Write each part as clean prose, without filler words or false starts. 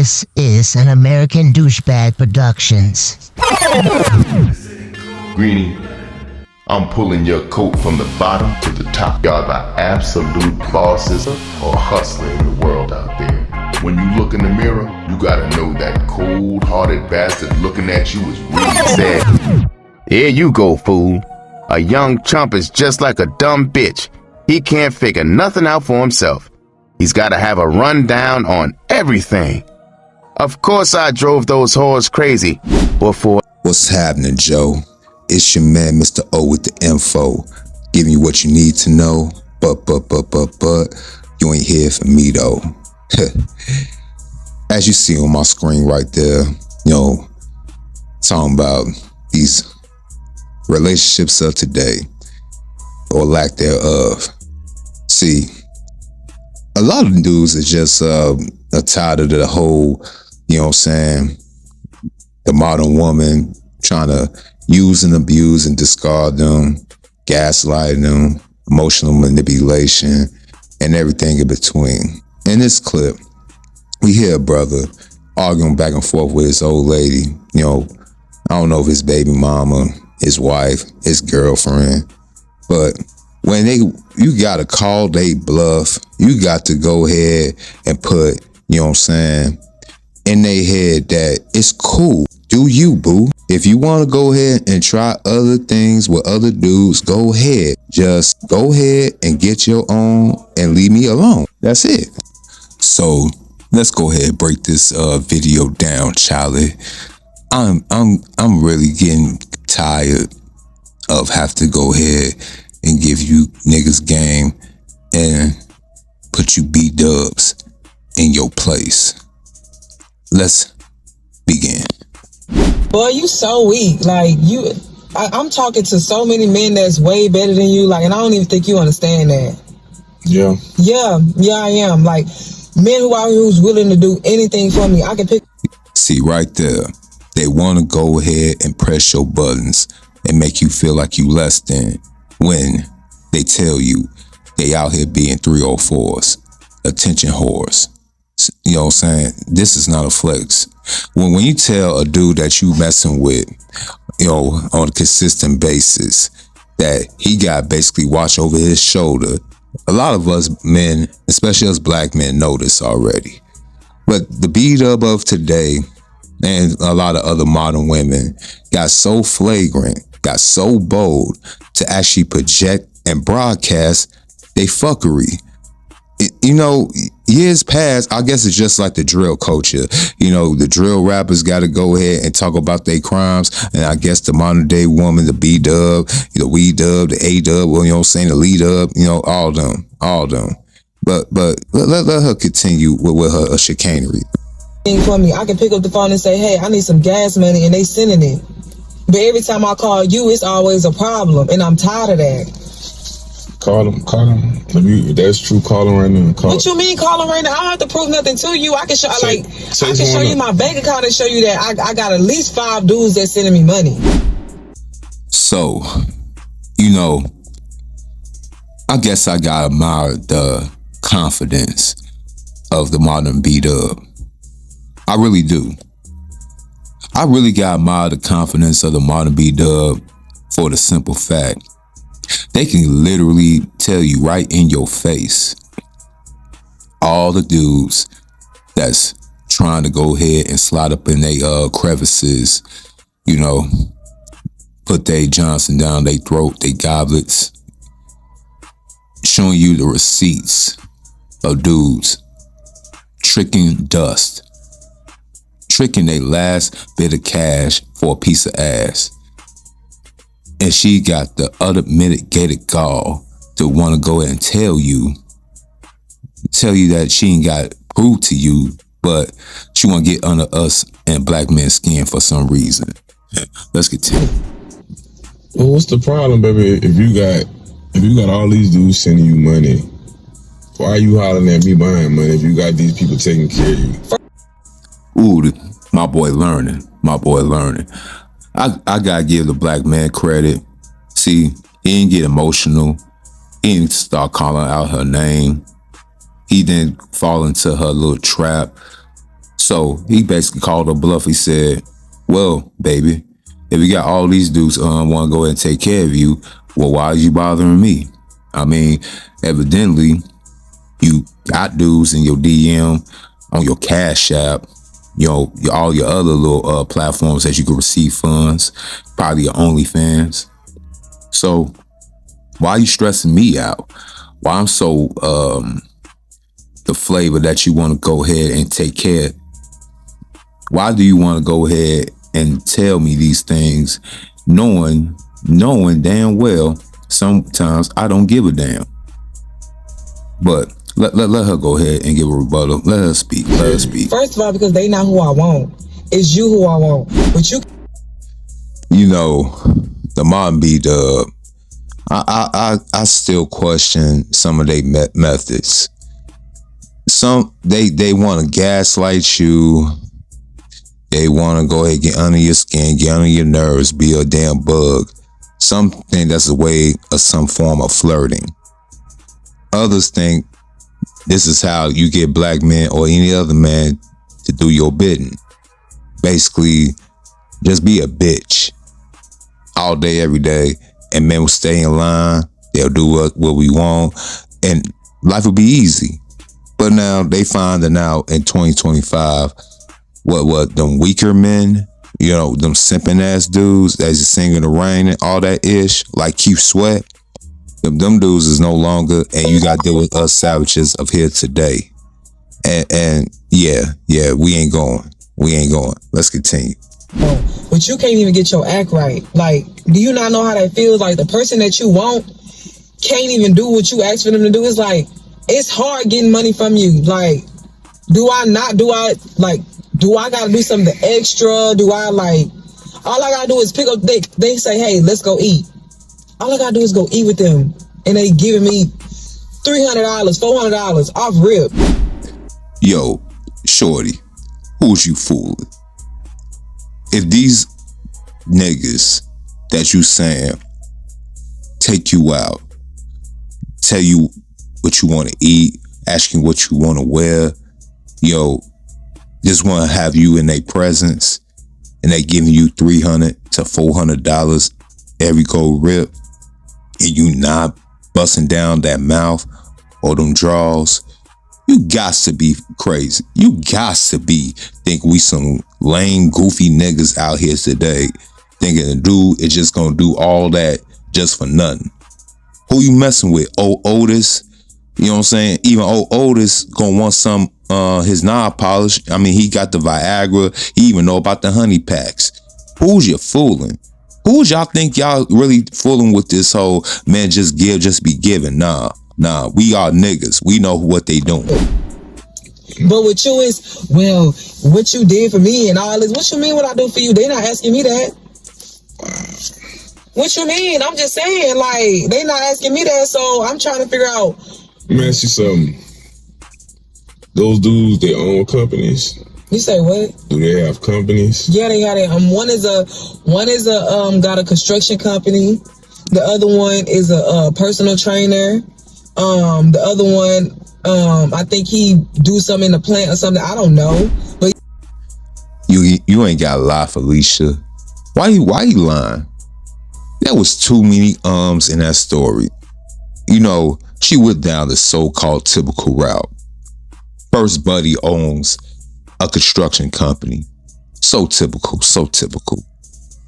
This is an American Douchebag Productions. Greenie, I'm pulling your coat from the bottom to the top. Y'all the absolute bosses or hustler in the world out there. When you look in the mirror, you gotta know that cold-hearted bastard looking at you is really sad. Here you go, fool. A young chump is just like a dumb bitch. He can't figure nothing out for himself. He's gotta have a rundown on everything. Of course I drove those whores crazy. What's happening, Joe? It's your man, Mr. O with the info. Giving you what you need to know. But, you ain't here for me, though. As you see on my screen right there, talking about these relationships of today, or lack thereof. See, a lot of dudes is just tired of the whole, the modern woman trying to use and abuse and discard them, gaslighting them, emotional manipulation, and everything in between. In this clip, we hear a brother arguing back and forth with his old lady. I don't know if his baby mama, his wife, his girlfriend, but when you gotta call they bluff, you got to go ahead and put, in their head that it's cool. Do you, boo? If you want to go ahead and try other things with other dudes, go ahead. Just go ahead and get your own and leave me alone. That's it. So let's go ahead and break this video down, Charlie. I'm really getting tired of have to go ahead and give you niggas game and put you B-dubs in your place. Let's begin. Boy, you so weak. Like, I'm talking to so many men that's way better than you, and I don't even think you understand that. Yeah. Yeah, I am. Like, men who out here who's willing to do anything for me, I can pick. See, right there, they want to go ahead and press your buttons and make you feel like you less than when they tell you they out here being 304s, attention whores. You know what I'm saying? This is not a flex. When you tell a dude that you messing with, on a consistent basis, that he got basically watch over his shoulder, a lot of us men, especially us black men, know this already. But the B-dub of today and a lot of other modern women got so flagrant, got so bold to actually project and broadcast they fuckery. Years past, I guess it's just like the drill culture. The drill rappers got to go ahead and talk about their crimes. And I guess the modern day woman, the B-dub, the we-dub, the A-dub, the lead-dub, all them. But let her continue with her chicanery. For me, I can pick up the phone and say, hey, I need some gas money, and they sending it. But every time I call you, it's always a problem, and I'm tired of that. Call him. If that's true, call him right now. What you mean call him right now? I don't have to prove nothing to you. I can show you my bank account and show you that I got at least 5 dudes that's sending me money. So, I guess I gotta admire the confidence of the modern B-dub. I really do. I really gotta admire the confidence of the modern B-dub for the simple fact they can literally tell you right in your face all the dudes that's trying to go ahead and slide up in their crevices, put their Johnson down their throat, their goblets, showing you the receipts of dudes tricking dust, tricking their last bit of cash for a piece of ass. And she got the unmitigated gall to want to go ahead and tell you that she ain't got it proved to you, but she want to get under us and black men's skin for some reason. Let's continue. Well, what's the problem, baby? If you got all these dudes sending you money, why are you hollering at me buying money if you got these people taking care of you? Ooh, my boy learning. I gotta give the black man credit. See, he didn't get emotional. He didn't start calling out her name. He didn't fall into her little trap. So he basically called her bluff. He said, well, baby, if you got all these dudes want to go ahead and take care of you, well, why are you bothering me? I mean, evidently, you got dudes in your DM, on your Cash App, you know, all your other little platforms that you can receive funds, probably your OnlyFans. So why are you stressing me out? Why I'm so the flavor that you want to go ahead and take care? Why do you want to go ahead and tell me these things, knowing damn well sometimes I don't give a damn? But let her go ahead and give a rebuttal. Let her speak. Let her speak. First of all, because they not who I want. It's you who I want. But you know, the Mom B Dub, I still question some of their methods. Some they want to gaslight you. They want to go ahead and get under your skin, get under your nerves, be a damn bug. Something that's a way of some form of flirting. Others think this is how you get black men or any other man to do your bidding. Basically, just be a bitch all day, every day, and men will stay in line. They'll do what we want, and life will be easy. But now they finding out in 2025 what them weaker men, you know, them simping ass dudes that's singing the rain and all that ish, like Keith Sweat. Them dudes is no longer, and you got to deal with us savages of here today. And yeah, we ain't going. Let's continue. But you can't even get your act right. Like, do you not know how that feels? Like, the person that you want can't even do what you ask for them to do. It's like, it's hard getting money from you. Like, do I gotta do something extra? All I gotta do is pick up, they say, hey, let's go eat. All I gotta do is go eat with them. And they giving me $300, $400 off rip. Yo, shorty, who's you fooling? If these niggas that you saying take you out, tell you what you want to eat, asking what you want to wear, yo, just want to have you in their presence, and they giving you $300 to $400 every go rip, and you not busting down that mouth or them draws, you got to be crazy. You got to think we some lame, goofy niggas out here today, thinking the dude is just gonna do all that just for nothing. Who you messing with? Otis? You know what I'm saying? Even Otis gonna want some his nail polish. I mean, he got the Viagra. He even know about the honey packs. Who's you fooling? Who's y'all think y'all really fooling with this whole man just give, just be giving? Nah, we are niggas. We know what they doing. But with you is, well, what you did for me and all this. What you mean what I do for you? They not asking me that. What you mean? I'm just saying, like, they not asking me that, so I'm trying to figure out. Let me ask you something. Those dudes, they own companies. You say what? Do they have companies? Yeah, they got it. One is a got a construction company. The other one is a personal trainer. The other one, I think he do something in the plant or something. I don't know. But you ain't got to lie, Felicia. Why you lying? There was too many in that story. You know, she went down the so-called typical route. First buddy owns a construction company. So typical.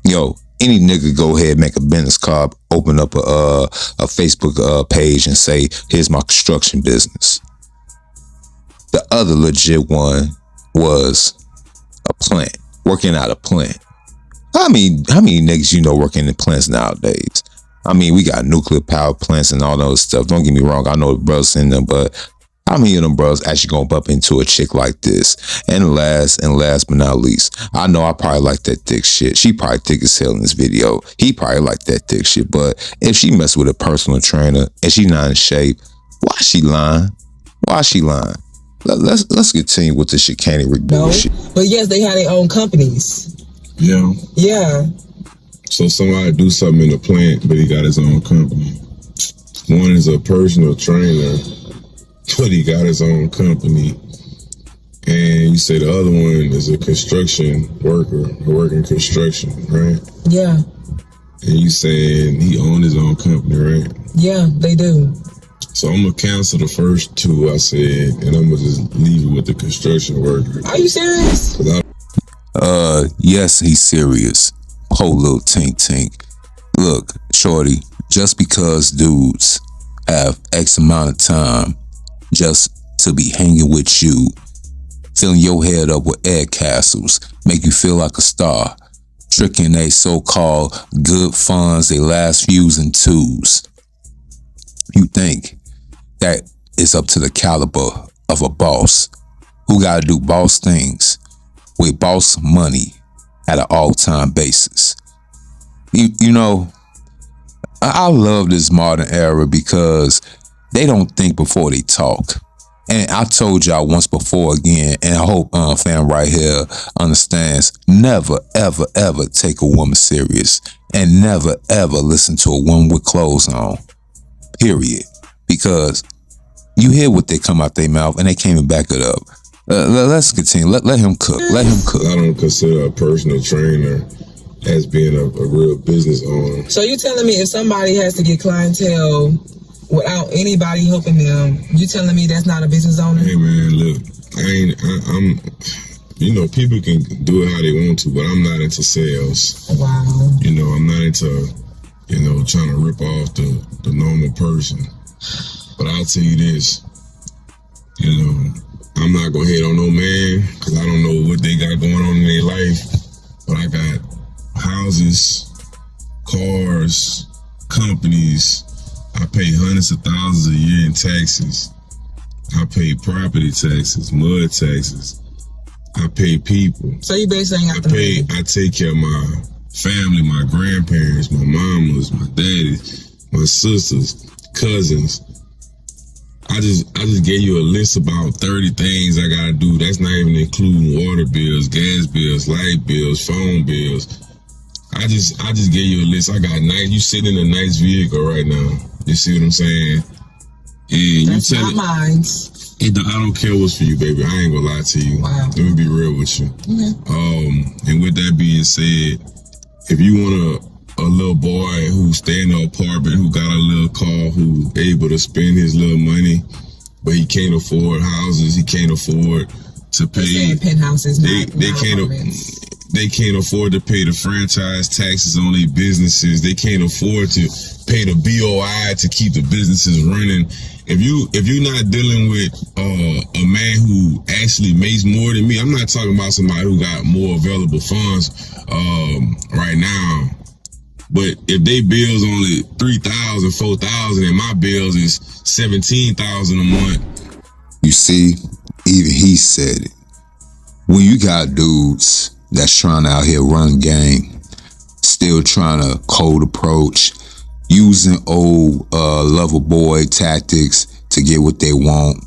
Yo, any nigga go ahead, make a business card, open up a Facebook page and say, here's my construction business. The other legit one was a plant, working out a plant. How many niggas you know working in plants nowadays? I mean, we got nuclear power plants and all those stuff. Don't get me wrong, I know the brothers in them, but how many of them brothers actually gonna bump into a chick like this? And last but not least, I know I probably like that thick shit. She probably thick as hell in this video. He probably like that thick shit. But if she mess with a personal trainer and she not in shape, why she lying? Let's continue with the chicanery bullshit. But yes, they have their own companies. Yeah. Yeah. So somebody do something in the plant, but he got his own company. One is a personal trainer, but he got his own company. And you say the other one is a construction worker, working construction, right? Yeah. And you saying he owned his own company, right? Yeah, they do. So I'm gonna cancel the first two I said, and I'm gonna just leave it with the construction worker. Are you serious? Yes, he's serious. Whole little tink. Look, shorty, just because dudes have X amount of time just to be hanging with you, filling your head up with air castles, make you feel like a star, tricking they so-called good funds, they last fews and twos. You think that is up to the caliber of a boss who gotta do boss things with boss money at an all-time basis. You know, I love this modern era because they don't think before they talk. And I told y'all once before again, and I hope fam right here understands, never, ever, ever take a woman serious. And never, ever listen to a woman with clothes on. Period. Because you hear what they come out their mouth and they can't even back it up. Let's continue. Let him cook. Let him cook. I don't consider a personal trainer as being a real business owner. So you telling me if somebody has to get clientele without anybody helping them, you telling me that's not a business owner? Hey man, look, I'm, you know, people can do it how they want to, but I'm not into sales. Wow. You know, I'm not into, you know, trying to rip off the normal person. But I'll tell you this, you know, I'm not gonna hate on no man, cause I don't know what they got going on in their life, but I got houses, cars, companies. I pay hundreds of thousands a year in taxes. I pay property taxes, mud taxes. I pay people. So you basically ain't got the money. I take care of my family, my grandparents, my mamas, my daddy, my sisters, cousins. I just gave you a list about 30 things I gotta do. That's not even including water bills, gas bills, light bills, phone bills. I just gave you a list. I got nice. You sitting in a nice vehicle right now. You see what I'm saying? And that's you tell not mine. I don't care what's for you, baby. I ain't gonna lie to you. Wow. Let me be real with you. Okay. And with that being said, if you want a little boy who stay in an apartment, who got a little car, who able to spend his little money, but he can't afford houses, he can't afford to pay penthouses. They can't afford to pay the franchise taxes on their businesses. They can't afford to pay the BOI to keep the businesses running. If you're not dealing with a man who actually makes more than me, I'm not talking about somebody who got more available funds right now. But if they bills only $3,000, $4,000, and my bills is $17,000 a month. You see, even he said it. When you got dudes that's trying to out here run game, still trying to cold approach, using old lover boy tactics to get what they want.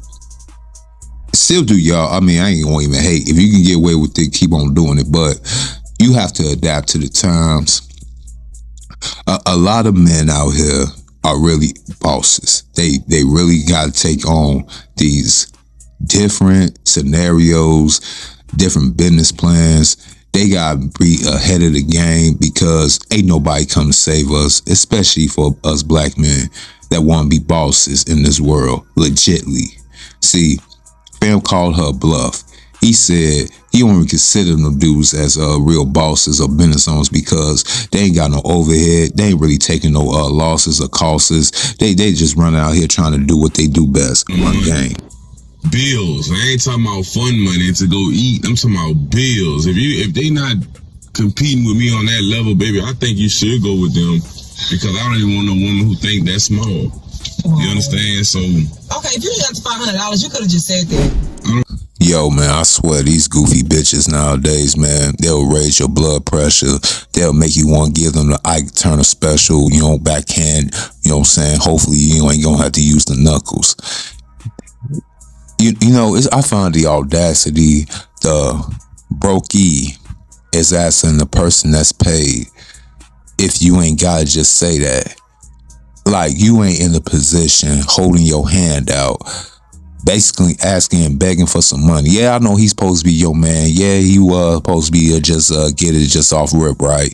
Still do y'all. I mean, I ain't gonna even hate. If you can get away with it, keep on doing it. But you have to adapt to the times. A lot of men out here are really bosses. They really got to take on these different scenarios, different business plans. They got to be ahead of the game because ain't nobody come to save us, especially for us black men that want to be bosses in this world, legitly. See, fam called her bluff. He said he don't even consider them dudes as real bosses or business owners because they ain't got no overhead. They ain't really taking no losses or costs. They just run out here trying to do what they do best, run game. Bills. I ain't talking about fun money to go eat. I'm talking about bills. If they not competing with me on that level, baby, I think you should go with them because I don't even want no woman who think that small. You understand? So okay, if you got $500, you could have just said that. Yo, man, I swear these goofy bitches nowadays, man, they'll raise your blood pressure. They'll make you want to give them the Ike Turner special, you know, backhand, you know what I'm saying? Hopefully you ain't going to have to use the knuckles. You know, I find the audacity, the brokey is asking the person that's paid if you ain't got to just say that. Like, you ain't in the position holding your hand out basically asking and begging for some money. Yeah, I know he's supposed to be your man. Yeah, he was supposed to be just get it just off rip, right?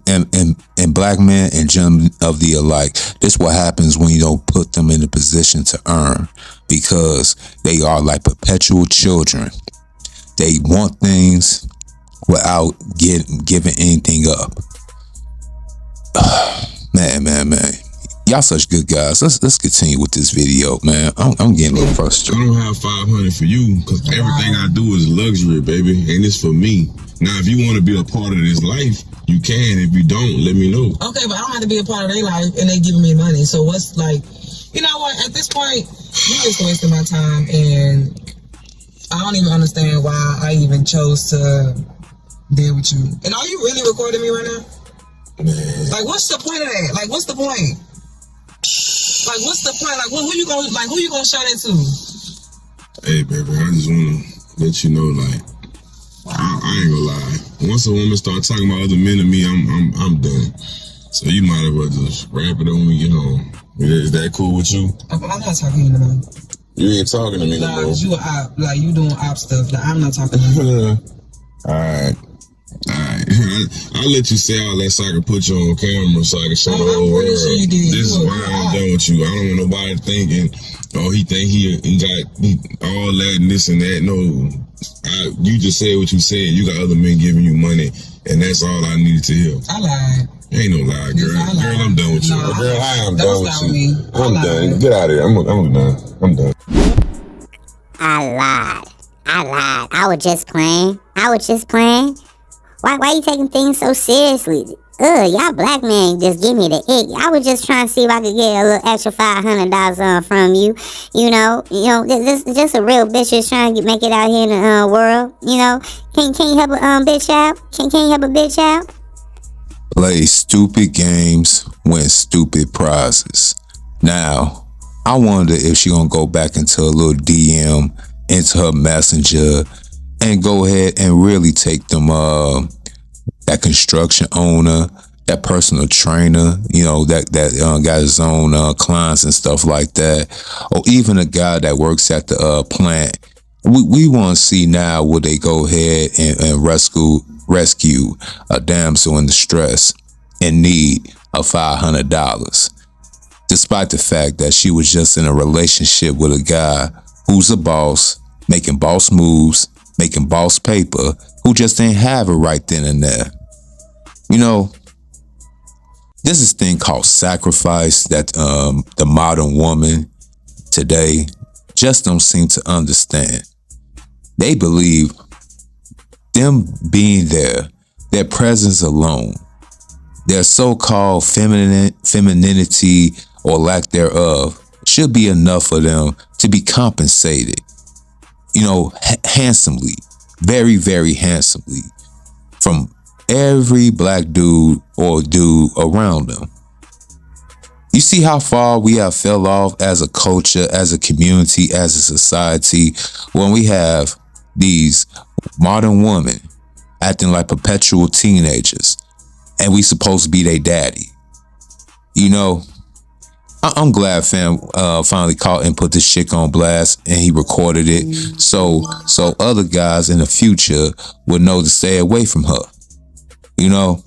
And black men and gentlemen of the alike, this what happens when you don't put them in a position to earn, because they are like perpetual children. They want things without giving anything up. Man. Y'all such good guys. Let's continue with this video, man. I'm getting a little frustrated. I don't have 500 for you because everything I do is luxury, baby, and it's for me. Now, if you want to be a part of this life, you can. If you don't, let me know. Okay, but I don't have to be a part of their life and they giving me money. So what's like, you know what? At this point, you just wasting my time, and I don't even understand why I even chose to deal with you. And are you really recording me right now? Man. Like, what's the point of that? Like, what's the point? Like, what's the point? Like, who you gonna show that to? Hey, baby, I just wanna let you know, like, I ain't gonna lie. Once a woman start talking about other men to me, I'm done. So you might as well just wrap it up when we get home. Is that cool with you? I'm not talking to you no more. You ain't talking to me no more. You a op. Like, you doing op stuff. Like, I'm not talking to you. Alright. I'll let you say all that so I can put you on camera so I can show the whole world. Sure you did. This is why I'm done with you. I don't want nobody thinking, oh, he think he got all that and this and that. No, you just said what you said. You got other men giving you money, and that's all I needed to hear. I lied. Ain't no lie, girl. Yes, girl, I'm done with you. No, Girl, I am that done was with not you. me. I'm I done. lied. Get out of here. I'm done. I'm done. I lied. I was just playing. Why you taking things so seriously? Y'all black men just give me the ick. I was just trying to see if I could get a little extra $500 from you. You know, this is just a real bitch just trying to make it out here in the world. You know, can you help a bitch out? Can you help a bitch out? Play stupid games, win stupid prizes. Now, I wonder if she gonna go back into a little DM, into her messenger, and go ahead and really take them that construction owner, that personal trainer, you know, that got his own clients and stuff like that, or even a guy that works at the plant. We want to see now will they go ahead and rescue a damsel in distress in need of $500, despite the fact that she was just in a relationship with a guy who's a boss, making boss moves, making boss paper, who just didn't have it right then and there. You know, there's this thing called sacrifice that the modern woman today just don't seem to understand. They believe them being there, their presence alone, their so-called femininity or lack thereof should be enough for them to be compensated, you know, handsomely, very, very handsomely from every black dude or dude around them. You see how far we have fell off as a culture, as a community, as a society, when we have these modern women acting like perpetual teenagers, and we supposed to be their daddy. You know, I'm glad fam finally caught and put this chick on blast, and he recorded it so other guys in the future would know to stay away from her. You know,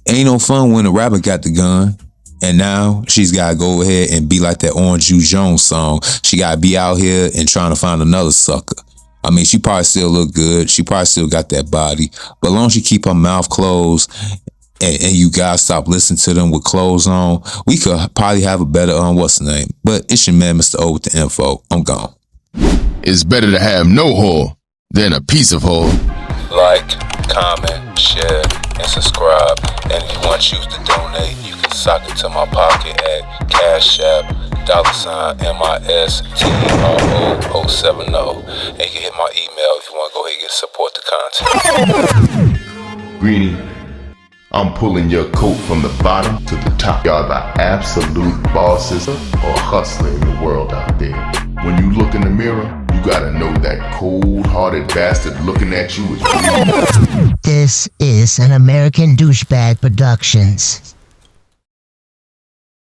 ain't no fun when a rapper got the gun, and now she's got to go ahead and be like that Orange Juice Jones song. She got to be out here and trying to find another sucker. I mean, she probably still look good. She probably still got that body. But as long as she keep her mouth closed and you guys stop listening to them with clothes on, we could probably have a better, what's the name? But it's your man, Mr. O with the info. I'm gone. It's better to have no whore than a piece of whore. Like, comment, share, and subscribe. And if you want to choose to donate, you can sock it to my pocket at Cash App, $MISTERO070. And you can hit my email if you want to go ahead and support the content. Greenie, I'm pulling your coat from the bottom to the top. Y'all the absolute bosses or hustler in the world out there. When you look in the mirror, you gotta know that cold-hearted bastard looking at you is bleeding. This is an American Douchebag Productions.